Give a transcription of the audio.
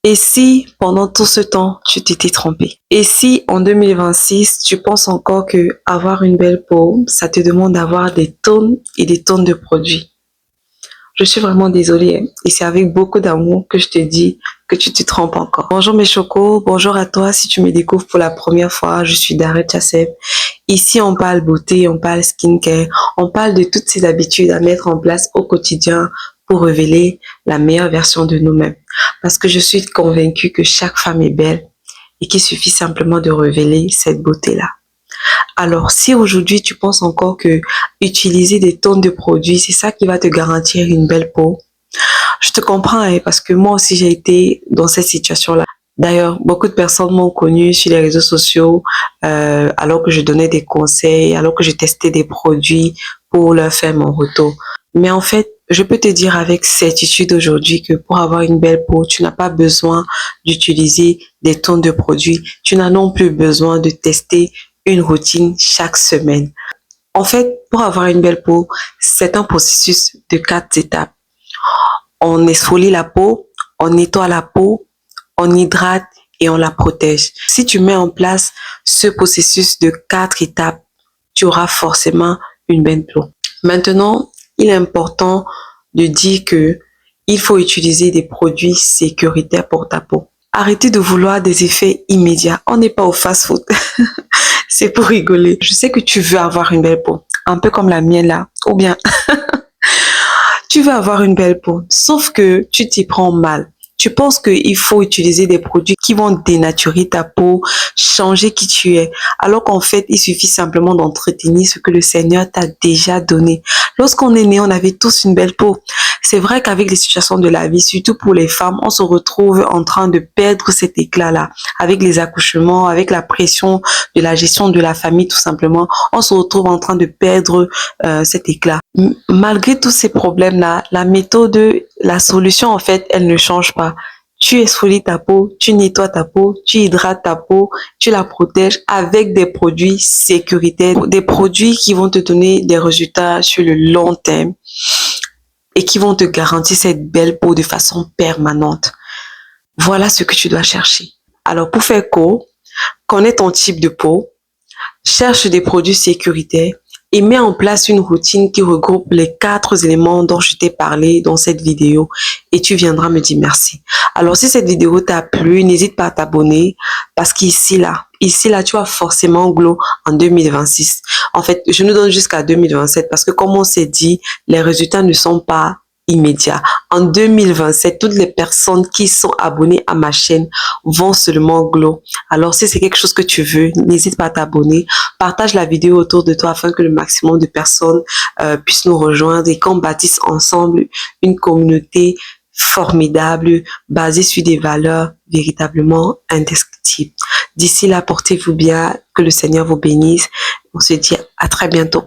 Et si pendant tout ce temps, tu t'étais trompé? Et si en 2026, tu penses encore que avoir une belle peau, ça te demande d'avoir des tonnes et des tonnes de produits? Je suis vraiment désolée, hein, et c'est avec beaucoup d'amour que je te dis que tu te trompes encore. Bonjour mes chocos, bonjour à toi si tu me découvres pour la première fois, je suis Daré Chassep. Ici on parle beauté, on parle skincare, on parle de toutes ces habitudes à mettre en place au quotidien pour révéler la meilleure version de nous-mêmes. Parce que je suis convaincue que chaque femme est belle et qu'il suffit simplement de révéler cette beauté-là. Alors, si aujourd'hui tu penses encore que utiliser des tonnes de produits, c'est ça qui va te garantir une belle peau, je te comprends, hein, parce que moi aussi j'ai été dans cette situation-là. D'ailleurs, beaucoup de personnes m'ont connue sur les réseaux sociaux alors que je donnais des conseils, alors que je testais des produits pour leur faire mon retour. Mais en fait, je peux te dire avec certitude aujourd'hui que pour avoir une belle peau, tu n'as pas besoin d'utiliser des tonnes de produits. Tu n'as non plus besoin de tester une routine chaque semaine. En fait, pour avoir une belle peau, c'est un processus de 4 étapes. On exfolie la peau, on nettoie la peau, on hydrate et on la protège. Si tu mets en place ce processus de 4 étapes, tu auras forcément une belle peau. Maintenant, il est important de dire que il faut utiliser des produits sécuritaires pour ta peau. Arrêtez de vouloir des effets immédiats. On n'est pas au fast-food. C'est pour rigoler. Je sais que tu veux avoir une belle peau, un peu comme la mienne là, ou bien tu veux avoir une belle peau, sauf que tu t'y prends mal. Tu penses qu'il faut utiliser des produits qui vont dénaturer ta peau, changer qui tu es, alors qu'en fait, il suffit simplement d'entretenir ce que le Seigneur t'a déjà donné. Lorsqu'on est né, on avait tous une belle peau. C'est vrai qu'avec les situations de la vie, surtout pour les femmes, on se retrouve en train de perdre cet éclat-là. Avec les accouchements, avec la pression de la gestion de la famille, tout simplement, on se retrouve en train de perdre cet éclat. Malgré tous ces problèmes-là, la méthode, la solution, en fait, elle ne change pas. Tu exfolies ta peau, tu nettoies ta peau, tu hydrates ta peau, tu la protèges avec des produits sécuritaires, des produits qui vont te donner des résultats sur le long terme et qui vont te garantir cette belle peau de façon permanente. Voilà ce que tu dois chercher. Alors, pour faire court, connais ton type de peau, cherche des produits sécuritaires et mets en place une routine qui regroupe les 4 éléments dont je t'ai parlé dans cette vidéo et tu viendras me dire merci. Alors, si cette vidéo t'a plu, n'hésite pas à t'abonner parce qu'ici là, tu vas forcément glow en 2026. En fait, je nous donne jusqu'à 2027 parce que comme on s'est dit, les résultats ne sont pas immédiats. En 2027, toutes les personnes qui sont abonnées à ma chaîne vont seulement glow. Alors, si c'est quelque chose que tu veux, n'hésite pas à t'abonner. Partage la vidéo autour de toi afin que le maximum de personnes puissent nous rejoindre et qu'on bâtisse ensemble une communauté formidable, basée sur des valeurs véritablement indescriptibles. D'ici là, portez-vous bien, que le Seigneur vous bénisse. On se dit à très bientôt.